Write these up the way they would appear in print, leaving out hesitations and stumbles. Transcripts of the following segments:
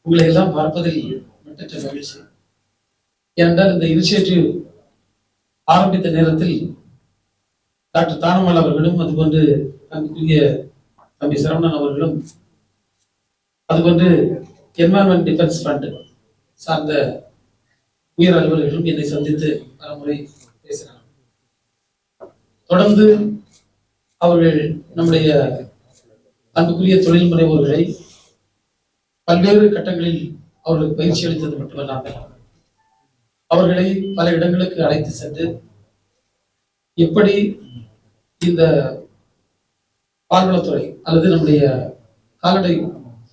உங்களை எல்லாம் பார்ப்பதில் மட்டற்ற மகிழ்ச்சி. ஏனென்றால் இந்த இனிஷியேட்டிவ் ஆரம்பித்த நேரத்தில் டாக்டர் தானம்மாள் அவர்களும் அதுபோன்று அன்புக்குரிய தம்பி சரவணன் அவர்களும் அதுபோன்று என்வாரன்மெண்ட் டிஃபென்ஸ் ஃபண்ட் சார்ந்த உயர் அலுவலர்களும் என்னை சந்தித்து பல முறை பேசினார். தொடர்ந்து அவர்கள் நம்முடைய அன்புக்குரிய தொழில் முனைவோர்களை பல்வேறு கட்டங்களில் அவர்களுக்கு பயிற்சி அளித்தது மட்டுமல்லாமல் அவர்களை பல இடங்களுக்கு அழைத்து சென்று எப்படி இந்த பால்வளத்துறை அல்லது நம்முடைய கால்நடை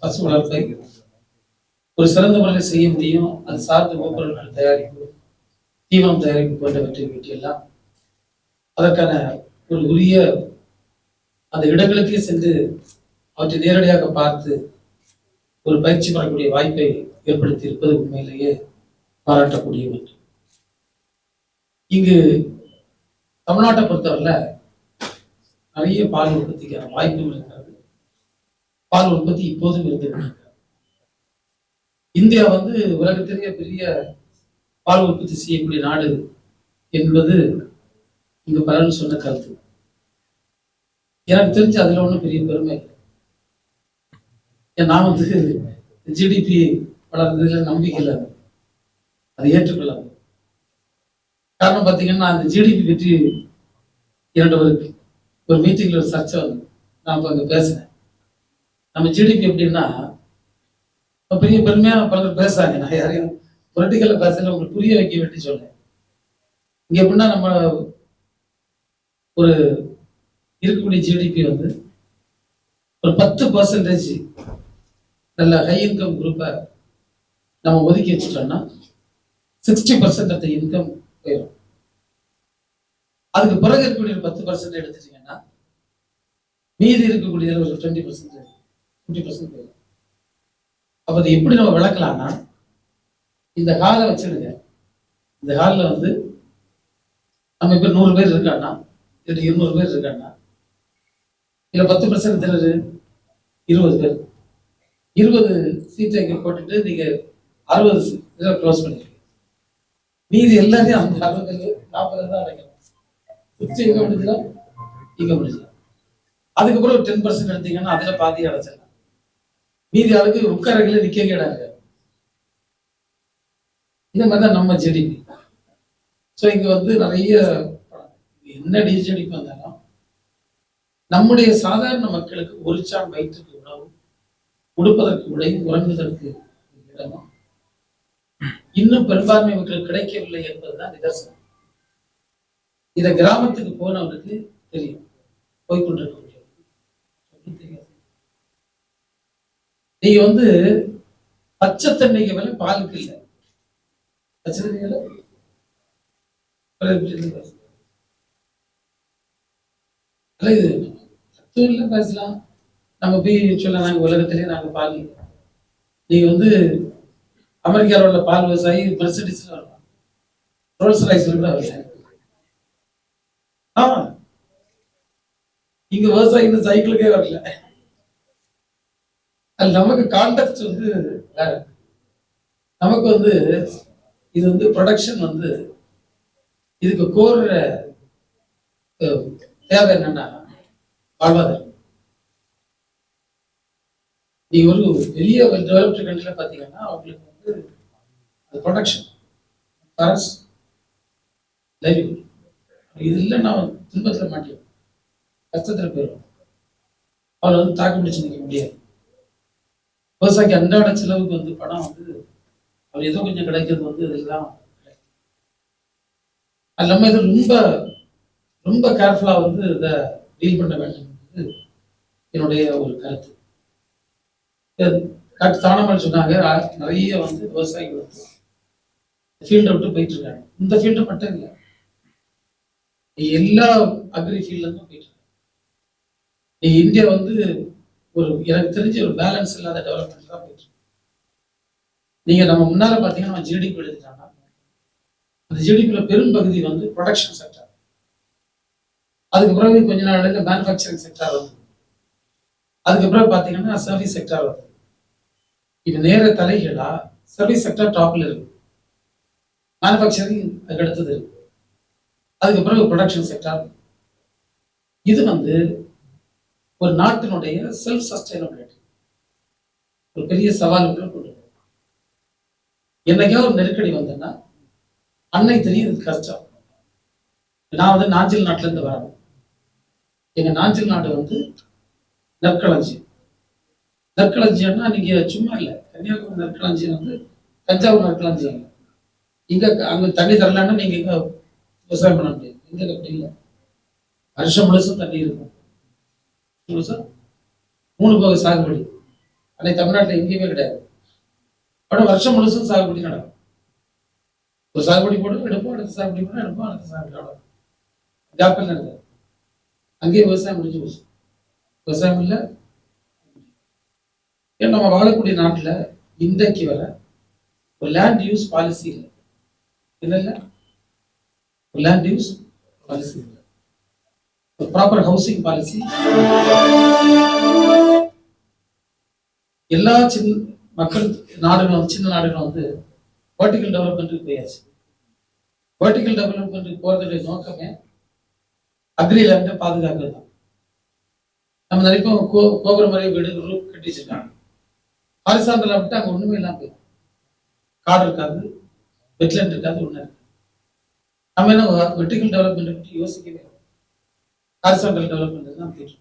பசு வளர்ப்பை ஒரு சிறந்த முறையில் செய்ய முடியும், அது சார்ந்த உபப்பொருட்கள் தயாரிப்பு, தீவனம் தயாரிப்பு போன்றவற்றை பற்றியெல்லாம் அதற்கான ஒரு உரிய அந்த இடங்களுக்கே சென்று அவற்றை நேரடியாக பார்த்து ஒரு பயிற்சி பெறக்கூடிய வாய்ப்பை ஏற்படுத்தி இருப்பது உண்மையிலேயே பாராட்டக்கூடிய ஒன்று. இங்கு தமிழ்நாட்டை பொறுத்தவரை நிறைய பால் உற்பத்திக்கான வாய்ப்பும் இருக்கிறது. பால் உற்பத்தி இப்போதும் இருந்திருக்கிறது. இந்தியா உலகத்திலேயே பெரிய பால் உற்பத்தி செய்யக்கூடிய நாடு என்பது இங்கு பலரும் சொன்ன கருத்து. எனக்கு தெரிஞ்சு அதுல ஒன்றும் பெரிய பெருமை இல்லை. நான் ஜிடிபி வளர்ந்ததுல நம்பிக்கை இல்லை, அதை ஏற்றுக்கொள்ளாது. காரணம் பார்த்தீங்கன்னா அந்த ஜிடிபி பற்றி ஒரு மீட்டிங்ல ஒரு சர்ச்சை நான் அங்க பேசினேன். நம்ம ஜிடிபி எப்படின்னா பெரிய பெருமையா பலர் பேசுறாங்க. நான் யாரையும் பொலிட்டிக்கல்ல பேசல, உங்களுக்கு புரிய வைக்க வேண்டி சொல்றேன். இங்க எப்படின்னா நம்ம ஒரு இருக்கக்கூடிய ஜிடிபி ஒரு 10% நல்ல ஹை இன்கம் குரூப்பை நம்ம ஒதுக்கி வச்சுட்டோம்னா 60% ஆஃப் த இன்கம் போயிடும். அதுக்கு பிறகு இருக்கக்கூடிய 10% எடுத்துட்டீங்கன்னா மீதி இருக்கக்கூடிய ஒரு 20% 50% போயிடும். அப்ப அதை எப்படி நம்ம விளக்கலாம்னா, இந்த ஹாலை வச்சிடுங்க. இந்த ஹாலில் நம்ம இப்ப 100 பேர் இருக்கான்னா, இல்லை 200 பேர் இருக்கான்னா, இல்ல 10% 20 பேர், 20 சீட்டை இங்க போட்டுட்டு நீங்க 60 க்ளோஸ் பண்ணிருக்கீங்க. மீதி எல்லாத்தையும் அந்த 60 40 தான் அடைக்கணும். 60 எங்க முடிஞ்சலாம், இங்க முடிஞ்சலாம். அதுக்கப்புறம் ஒரு 10% எடுத்தீங்கன்னா அதுல பாதி அடைச்சிடலாம். மீதி ஆளுக்கு உட்காரங்கள நிக்க கேடாங்க. இந்த மாதிரிதான் நம்ம ஜிடிபி. ஸோ இங்க நிறைய என்ன ஜிடிபி வந்தாலும் நம்முடைய சாதாரண மக்களுக்கு ஒரு சான் வயிற்றுக்கு உணவு, உடுப்பதற்கு உடையும், உறங்குவதற்கு இடமும் இன்னும் பெரும்பான்மை மக்களுக்கு கிடைக்கவில்லை என்பதுதான் நிதர்சனம். இத கிராமத்துக்கு போனவருக்கு தெரியும், போய்கொண்டிருக்க முடியும். நீங்க பச்சை தண்ணிக்கு மேல பாலுக்கு இல்லை. பச்சை தண்ணியில பேசலாம். நம்ம போய் சொல்ல நாங்க உலகத்திலேயே நாங்க பால், நீங்க அமெரிக்காவில் உள்ள பால் விவசாயி மெர்சிடிஸ்ல வரலாம், ரோல்ஸ் ராய்ஸ்ல கூட வரலாம். ஆமா, இங்க விவசாயி இந்த சைக்கிளுக்கே வரல. அது நமக்கு கான்டெக்ட் வேற. நமக்கு இது ப்ரொடக்ஷன் இதுக்கு கோர் தேவை என்னன்னா வாழ்வாதாரம். நீங்க ஒரு பெரிய டெவலப்டு கண்ட்ரில பாத்தீங்கன்னா அவங்களுக்கு ப்ரொடக்ஷன் லைவ்லிஹுட். இது இல்லைன்னா துன்பத்துல மாட்டேன், கஷ்டத்துல போயிடும். அவளை தாக்கு பிடிச்சு நிற்க முடியாது. விவசாயிக்கு அன்றாட செலவுக்கு பணம் அவர் ஏதோ கொஞ்சம் கிடைக்கிறது இதெல்லாம் அது நம்ம இது ரொம்ப ரொம்ப கேர்ஃபுல்லா இதை டீல் பண்ண வேண்டும் என்னுடைய ஒரு கருத்து. டாக்டர் தானம்மாள் சொன்னாங்க, நிறைய விவசாயிகள் ஃபீல்டை விட்டு போயிட்டு இருக்காங்க. இந்த ஃபீல்டு மட்டும் இல்லை, எல்லா அக்ரி ஃபீல்ட்ல இருந்தும் போயிட்டு இருக்காங்க. இந்தியா எனக்கு தெரிஞ்ச ஒரு பேலன்ஸ் இல்லாத டெவலப்மெண்ட் தான் போயிட்டு. நீங்க நம்ம முன்னால பாத்தீங்கன்னா நம்ம ஜிடிபி எடுத்துட்டாங்க. அந்த ஜிடிபியில பெரும் பகுதி ப்ரொடக்ஷன் செக்டர். அதுக்கு பிறகு கொஞ்ச நாள் மேனுஃபேக்சரிங் செக்டர் அதுக்கு பிறகு பாத்தீங்கன்னா சர்வீஸ் செக்டர் இது நேர தலைகீழா சர்வீஸ் செக்டர் டாப்ல இருக்கு, மேனுஃபேக்சரிங் அதுக்கு அடுத்தது இருக்கு, அதுக்கு பிறகு ப்ரொடக்ஷன் செக்டர். இது வந்து ஒரு நாட்டினுடைய செல்ஃப் சஸ்டைனபிலிட்டி ஒரு பெரிய சவாலுக்குள்ள கொண்டு வரும். என்னைக்காவது ஒரு நெருக்கடி வந்தேன்னா அன்னை தெரியும் இது கஷ்டம். நான் வந்து நாஞ்சில் நாட்டுல இருந்து வரேன். எங்க நாஞ்சில் நாடு வந்து நெற்களஞ்சியம். நெற்களஞ்சியம்னா நீங்க சும்மா இல்லை, கன்னியாகுமரி நெற்களஞ்சியம் வந்து தஞ்சாவூர் நெற்களஞ்சியம் இல்லை. இங்க அங்க தண்ணி தரலன்னா நீங்க இங்க விவசாயம் பண்ண முடியாது. இங்க அப்படி இல்லை, வருஷம் முழுசும் தண்ணி இருக்கும். முழுசும் 3 போக சாகுபடி. அன்னைக்கு தமிழ்நாட்டில் எங்கேயுமே கிடையாது. ஆனால் வருஷம் முழுசும் சாகுபடி நடக்கும். ஒரு சாகுபடி போட்டு எடுப்போம், அடுத்த சாகுபடி போட்டு எடுப்போம், அடுத்த சாகுபடி அவ்வளோ ஜாப்பல் நடந்தது. அங்கேயே விவசாயம் முடிஞ்சு போச்சு. விவசாயம் இல்லை. ஏன்னா நம்ம வாழக்கூடிய நாட்டில் இன்றைக்கு வர ஒரு லேண்ட் யூஸ் பாலிசி இல்லை. இல்லை, ஒரு லேண்ட் யூஸ் பாலிசி இல்லை, ஒரு ப்ராப்பர் ஹவுசிங் பாலிசி. எல்லா சின்ன மக்கள் நாடுகளும் சின்ன நாடுகளும் வந்து வெர்டிகல் டெவலப்மெண்ட்டுக்கு போயாச்சு. வெர்டிகல் டெவலப்மெண்ட்டுக்கு போறதுடைய நோக்கமே அக்ரிலேண்டை பாதுகாக்கிறது தான். நம்ம நினைப்போம் கோபுர முறை வீடு ரூப் கட்டி வச்சிருக்காங்க, ஹாரிசான்டலா விட்டு அங்கே ஒண்ணுமே இல்லாம போயிடும். காடு இருக்காது, வெட்லேண்ட் இருக்காது, ஒண்ணு இருக்கு. நம்ம என்ன வெர்டிகல் டெவலப்மெண்ட் பற்றி யோசிக்கவே இல்லை, ஹாரிசான்டல் டெவலப்மெண்ட் தான் போயிட்டு.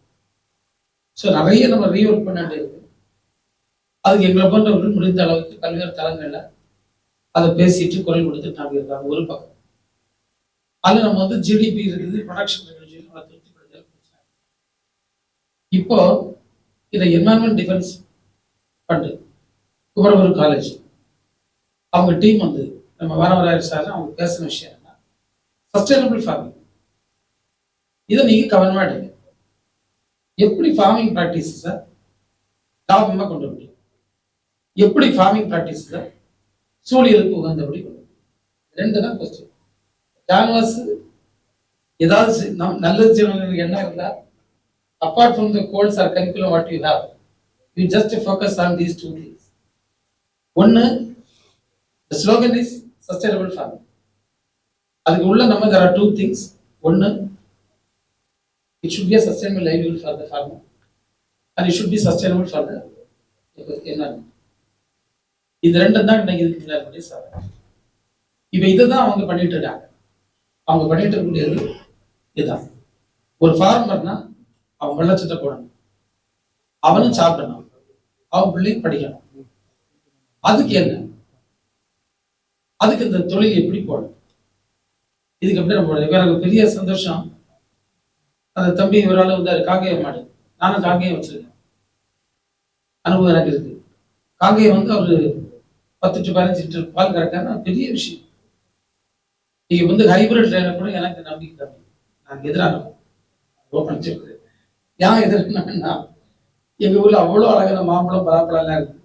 ஸோ நிறைய நம்ம ரீஒர்க் பண்ண வேண்டியது. அதுக்கு எங்களை போன்றவர்கள் முடிந்த அளவுக்கு பல்வேறு தளங்கள்ல அதை பேசிட்டு குரல் கொடுத்துட்டு நாங்கள் இருக்காங்க. ஒரு பக்கம் அதுல நம்ம வந்து ஜிடிபி இருக்குது, ப்ரொடக்ஷன் இருக்குது. இப்போ இதை environment defence fund Kumaraguru college அவங்க டீம் வந்து நம்ம வரவராயர் சார் அவங்க பேசின விஷயம் என்ன, சஸ்டைனபிள் ஃபார்மிங். இதை நீங்க கவனமா எடுங்க. எப்படி ஃபார்மிங் ப்ராக்டிஸை லாபமா கொண்டு வர முடியும், எப்படி ஃபார்மிங் ப்ராக்டிஸை சூழலுக்கு உகந்தபடி கொண்டு வரும். 2 தான் கொஸ்டின். கேன்வாஸ் ஏதாவது நல்லது செய்யணும் என்ன இருந்தா, apart from the goals or curriculum what you have, you just focus on these 2 things. One, the slogan is sustainable farming. அதுக்கு உள்ள நம்ம there are 2 things. One, it should be a sustainable livelihood for the farmer and it should be sustainable for the environment. இது 2 தான் இன்னைக்கு இதுக்கு முன்னாடி sir. இப்போ இதை தான் அவங்க பண்ணிட்டு இருக்காங்க. அவங்க பண்ணிட்டு இருக்கக்கூடியது இதுதான். ஒரு ஃபார்மர்னா அவன் வெள்ளச்சட்டை போடணும், அவனும் சாப்பிடணும், அவன் பிள்ளையும் படிக்கணும். அதுக்கு என்ன, அதுக்கு இந்த தொழில் எப்படி போடணும், இதுக்கு எப்படி நம்ம போடணும். எனக்கு பெரிய சந்தோஷம், அந்த தம்பி இவரால் வந்தாரு காங்கேய மாடு. நானும் காங்கேயம் வச்சிருக்கேன், அனுபவம் எனக்கு இருக்கு. காங்கேயம் வந்து அவரு 10 to 15 லிட்டர் பால் கறக்கான பெரிய விஷயம். நீங்க வந்து ஹைபிரிட் லைனை கூட எனக்கு நம்பிக்கை தம்பி, நான் எதிரான ஓப்பன் சொல்றது. ஏன் எதிர்னா, எங்க ஊர்ல அவ்வளவு அழகான மாம்பழம் பலாப்பழம் எல்லாம் இருக்கு.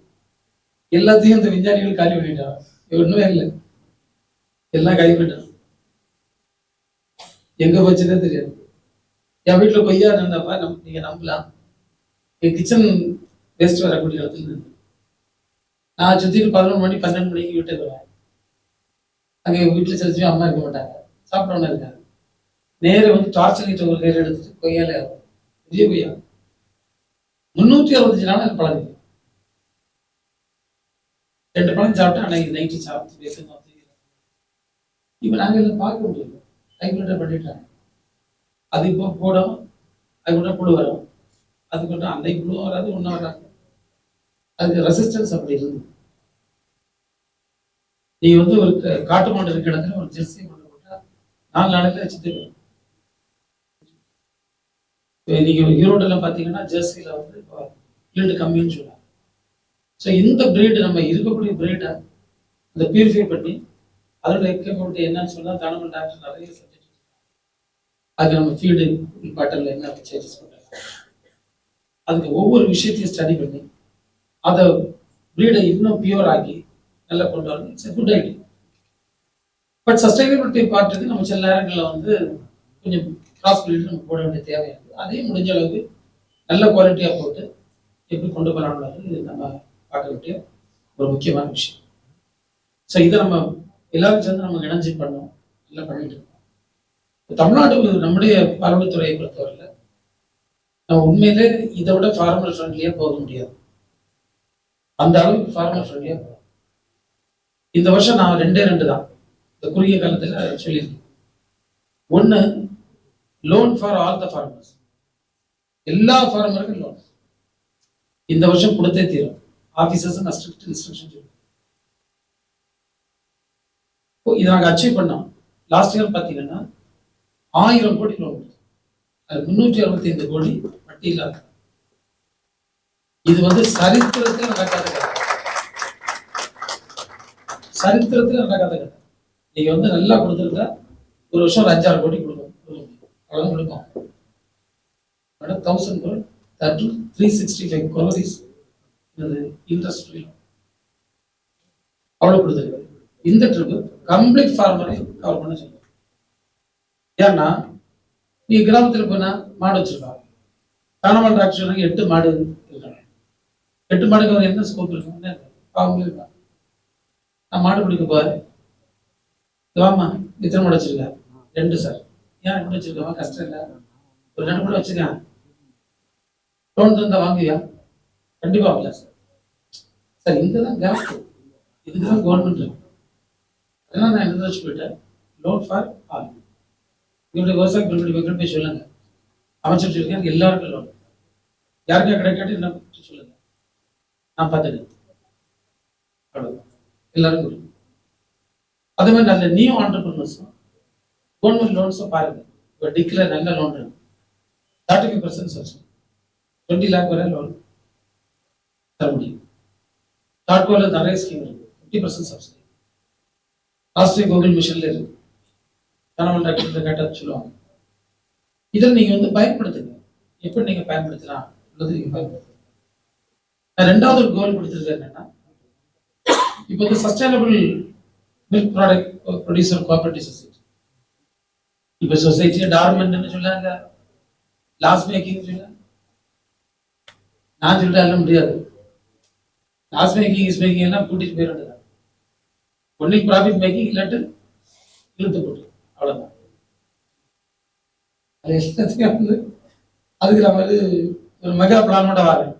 எல்லாத்தையும் இந்த விஞ்ஞானிகள் காலி பண்ணிட்டாங்க. ஒண்ணுமே இல்லை, எல்லாம் காலி பண்ணிட்டாங்க. எங்க போச்சுன்னே தெரியாது. என் வீட்டுல கொய்யா நின்றப்ப நீங்க நம்பலாம், என் கிச்சன் வேஸ்ட் வரக்கூடிய இடத்துல இருந்து நான் சுத்திட்டு 11 மணி 12 மணிக்கு வீட்டுக்கு வருவேன். அங்கே வீட்டுல செலுத்தி அம்மா இருக்க மாட்டாங்க, சாப்பிடணும் இருக்காங்க. நேரம் வந்து டார்ச் லைட் ஒரு கையில் எடுத்துட்டு கொய்யால பெரிய கொய்யா 365 நாள் அது பழகுது. 2 பழம் சாப்பிட்டு அன்னைக்கு நைட்டு சாப்பிட்டு பேசணும். இப்ப நாங்க எல்லாம் பார்க்க முடியல, ஹைபிரிட் பண்ணிட்டாங்க. அது இப்போ போடும், அது கூட புழு வரும், அது கூட அன்னைக்கு புழு வராது, ஒன்றும் வராது. அதுக்கு ரெசிஸ்டன்ஸ் அப்படி இருந்து. நீ வந்து ஒரு காட்டு மாடு இருக்கிற இடத்துல ஒரு ஜெர்சி கொண்டு போட்டா 4 நாளைக்கு வச்சுட்டு நீங்க ஈரோடுல பாத்தீங்கன்னா ஜெர்சியில வந்து ஈல்டு கம்மின்னு சொல்லுவாங்க. ஸோ இந்த பிரீடு நம்ம இருக்கக்கூடிய பிரீடை அந்த பியூரிஃபை பண்ணி அதோட எக்யூப்மெண்ட் என்னன்னு சொன்னா தானமல் டாக்டர் நிறைய சப்ஜெக்ட் அதுக்கு நம்ம ஃபீல்டு பாட்டல்ல என்ன சேஞ்சஸ் பண்றாங்க, அதுக்கு ஒவ்வொரு விஷயத்தையும் ஸ்டடி பண்ணி அதை பிரீடை இன்னும் பியூர் ஆகி நல்லா கொண்டு வரணும். It's good idea. But sustainability பார்ட்டுக்கு நம்ம சில நேரங்களில் வந்து கொஞ்சம் கிராஸ் பிரீடு நம்ம போட வேண்டிய தேவை இருக்குது. அதையும் முடிஞ்ச அளவுக்கு நல்ல குவாலிட்டியாக போட்டு எப்படி கொண்டு போகலாம்னு நம்ம பார்க்க வேண்டிய ஒரு முக்கியமான விஷயம். ஸோ இதை நம்ம எல்லாரும் சேர்ந்து நம்ம இணைஞ்சு பண்ணோம், இல்லை பண்ணிட்டு இருக்கோம். தமிழ்நாடு நம்முடைய பரவல்துறையை பொறுத்தவரையில் நம்ம உண்மையிலே இதை விட ஃபார்மர் ஃப்ரெண்ட்லியா போக முடியாது. அந்த அளவுக்கு ஃபார்மர் ஃப்ரெண்ட்லியா போகும். இந்த வருஷம் நான் 2 தான் இந்த குறுகிய காலத்தில் சொல்லியிருக்கேன். ஒன்று, loan for all the farmers, எல்லா ஃபார்மருக்கும் லோன் இந்த வருஷம் கொடுத்தே தீரும். ஆஃபீஸர்ஸ் ஸ்ட்ரிக்ட் இன்ஸ்ட்ரக்ஷன் சொல்லி இதை நாங்கள் அச்சீவ் பண்ணோம். லாஸ்ட் இயர் பார்த்தீங்கன்னா 1000 கோடி லோன் கொடுத்தோம். அது 365 கோடி வட்டி இல்லாத. இது சரித்திரத்தில் நடக்காத கதை. சரித்திரத்தில் நடக்காத கதை. நீங்க நல்லா கொடுத்துருந்தா ஒரு வருஷம் ஒரு 5-6 கோடி கொடுக்கும், அவ்வளவுதான் கொடுக்கும். 1000 crore, that 365 crore is interest free. அவ்வளவு கொடுத்துருக்கு. இந்த ட்ரிப் கம்ப்ளீட் ஃபார்மரை கவர் பண்ண சொல்லுங்க. ஏன்னா நீ கிராமத்தில் போனா மாடு வச்சிருக்காங்க, தானமால் டாக்டர் 8 மாடு இருக்காங்க. 8 மாடுக்கு என்ன ஸ்கோப் இருக்கு? அவங்களே இருக்காங்க. நான் மாடு பிடிக்க போறேன், வாமா இத்தனை மாடு வச்சிருக்க? 2 சார். ஏன் 2 வச்சிருக்கவா? கஷ்டம் இல்லை, ஒரு 2 மாடு வச்சிருக்கேன், லோன் தந்தா வாங்குவியா? கண்டிப்பா வாங்கல சார். சார் இங்கதான் கேப், இதுக்குதான் கவர்மெண்ட் இருக்கு. அதனால நான் என்ன சொல்லிட்டேன், லோன் ஃபார் ஆல். இவருடைய விவசாய பெருமடி போய் சொல்லுங்க, அமைச்சர் சொல்லியிருக்கேன் எல்லாருக்கும் லோன். யாருக்கா கிடைக்காட்டி என்ன சொல்லுங்க, நான் பார்த்துட்டேன். அவ்வளவுதான், எல்லாருக்கும். அதே மாதிரி நல்ல நியூ ஆண்டர்பிரினர்ஸும் கவர்மெண்ட் லோன்ஸும் பாருங்க. இப்போ டிக்ளேர் நல்ல லோன் 35% சப்சிடி, 20 lakh வரை லோன் தர முடியும். டாட்கோல நிறைய ஸ்கீம் இருக்கு, 50% சப்சிடி. ராஷ்டிரிய கூகுள் மிஷன்ல இருக்கு, தானமல் டாக்டர் கேட்டா சொல்லுவாங்க. இதில் நீங்க பயன்படுத்துங்க. எப்படி நீங்க பயன்படுத்தலாம் நீங்க பயன்படுத்துங்க. நான் 2வது ஒரு கோல் கொடுத்துருக்கேன் என்னன்னா, இப்போ sustainable milk product producer cooperative society. இப்போ சொசைட்டியை டார்மெண்ட்னு சொல்லாங்க, லாஸ் மேக்கிங் சொல்ல. நான் சொல்லிட்டு முடியாது. லாஸ் மேக்கிங் இஸ் மேக்கிங் எல்லாம் கூட்டிட்டு போயிடுறது. ஒன்லி ப்ராஃபிட் மேக்கிங், இல்லாட்டு இழுத்து போட்டு, அவ்வளவுதான். அது எல்லாத்தையும் அதுக்கு நம்ம ஒரு மெகா பிளானோட வரேன்.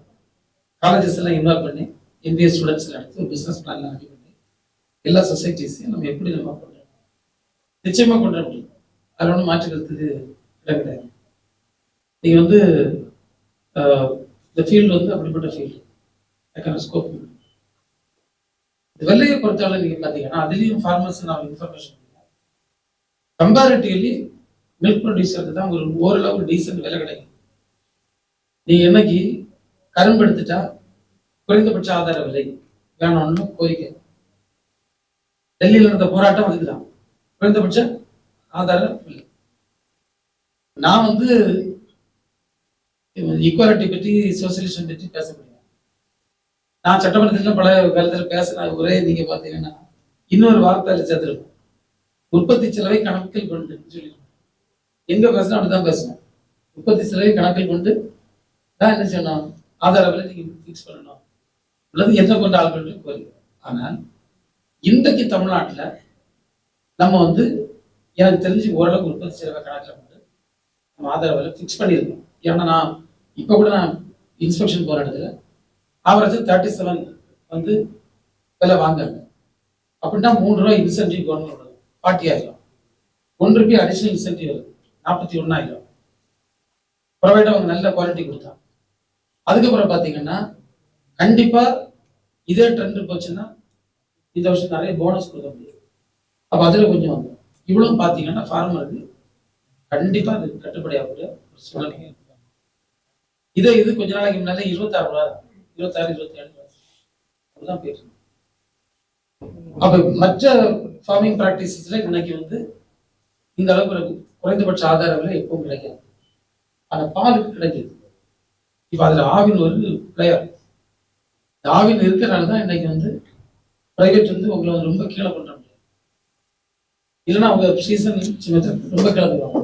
காலேஜஸ் எல்லாம் இன்வால்வ் பண்ணி MBA ஸ்டூடெண்ட்ஸ் எல்லாம் எடுத்து ஒரு பிசினஸ் பிளான்லாம் ரெடி பண்ணி எல்லா சொசைட்டிஸையும் நம்ம எப்படி நம்ம கொண்டு நிச்சயமா கொண்டு முடியும். அதில் ஒன்றும் மாற்றுக்கிறதுக்கு இடம் கிடையாது. நீங்க இந்த ஃபீல்டு அப்படிப்பட்ட ஃபீல்டு, அதுக்கான ஸ்கோப். வெள்ளையை பொறுத்தவரை நீங்க பாத்தீங்கன்னா அதுலயும் ஃபார்மர்ஸ் நான் இன்ஃபர்மேஷன் கம்பேரிட்டிவ்லி மில்க் ப்ரொடியூசருக்கு தான் ஒரு ஓரளவு டீசென்ட் விலை கிடைக்கும். நீங்க என்னைக்கு கரும்பு எடுத்துட்டா குறைந்தபட்ச ஆதார விலை வேணும்னு கோரிக்கை. டெல்லியில் நடந்த போராட்டம் அதுக்குதான், குறைந்தபட்ச ஆதார விலை. நான் ஈக்குவாலிட்டி பற்றி சோசியலிசம் பற்றி பேச முடியும். நான் சட்டமன்றத்தில் பல காலத்தில் பேசின ஒரே நீங்க பாத்தீங்கன்னா இன்னொரு வார்த்தையில சேர்த்துருப்போம், உற்பத்தி செலவை கணக்கில் கொண்டு சொல்லி. எங்க பேசணும் அப்படிதான் பேசணும். உற்பத்தி செலவை கணக்கில் கொண்டு தான் என்ன செய்யணும், ஆதார விலை நீங்க பிக்ஸ் பண்ணணும் அல்லது என்ன கொண்ட ஆள்கள் கோரிக்கை. ஆனால் இன்றைக்கு தமிழ்நாட்டில் நம்ம எனக்கு தெரிஞ்சு ஓரளவுக்கு உற்பத்தி செலவை கணக்கில் கொண்டு நம்ம ஆதார விலை பிக்ஸ் பண்ணியிருக்கோம். ஏன்னா நான் இப்போ கூட நான் இன்ஸ்பெக்ஷன் போற இடத்துல ஆவரேஜ் 37 விலை வாங்காங்க. அப்படின்னா 3 ரூபாய் இன்சென்டிவ் கவர்மெண்ட் 40,000, 1 ரூபாய் அடிஷனல் இன்சென்டிவ் வருது 41,000. ப்ரொவைட் அவங்க நல்ல குவாலிட்டி கொடுத்தாங்க. அதுக்கப்புறம் பாத்தீங்கன்னா கண்டிப்பா இதே ட்ரெண்ட் போச்சுன்னா இந்த வருஷம் நிறைய போனஸ் கொடுக்க முடியும். அப்ப அதுல கொஞ்சம் இவ்வளவு பாத்தீங்கன்னா ஃபார்மருக்கு கண்டிப்பா அது கட்டுப்படியாகக்கூடிய ஒரு சூழ்நிலை. இது கொஞ்ச நாளைக்கு முன்னால 26 ரூபா, 26, 27 அப்படிதான் போயிட்டு. அப்ப மற்ற ஃபார்மிங் பிராக்டிசஸ்ல இன்னைக்கு இந்த அளவுக்கு குறைந்தபட்ச ஆதார விலை எப்பவும் கிடைக்காது. ஆனா பாலுக்கு கிடைக்குது. இப்ப அதுல ஆவின் ஒரு பிளேயர். ஆவின் இருக்கிறனாலதான் இன்னைக்கு பிரைவேட் உங்களை ரொம்ப கீழே பண்ற முடியாது. இல்லைன்னா அவங்க சீசன் ரொம்ப கீழே போவாங்க.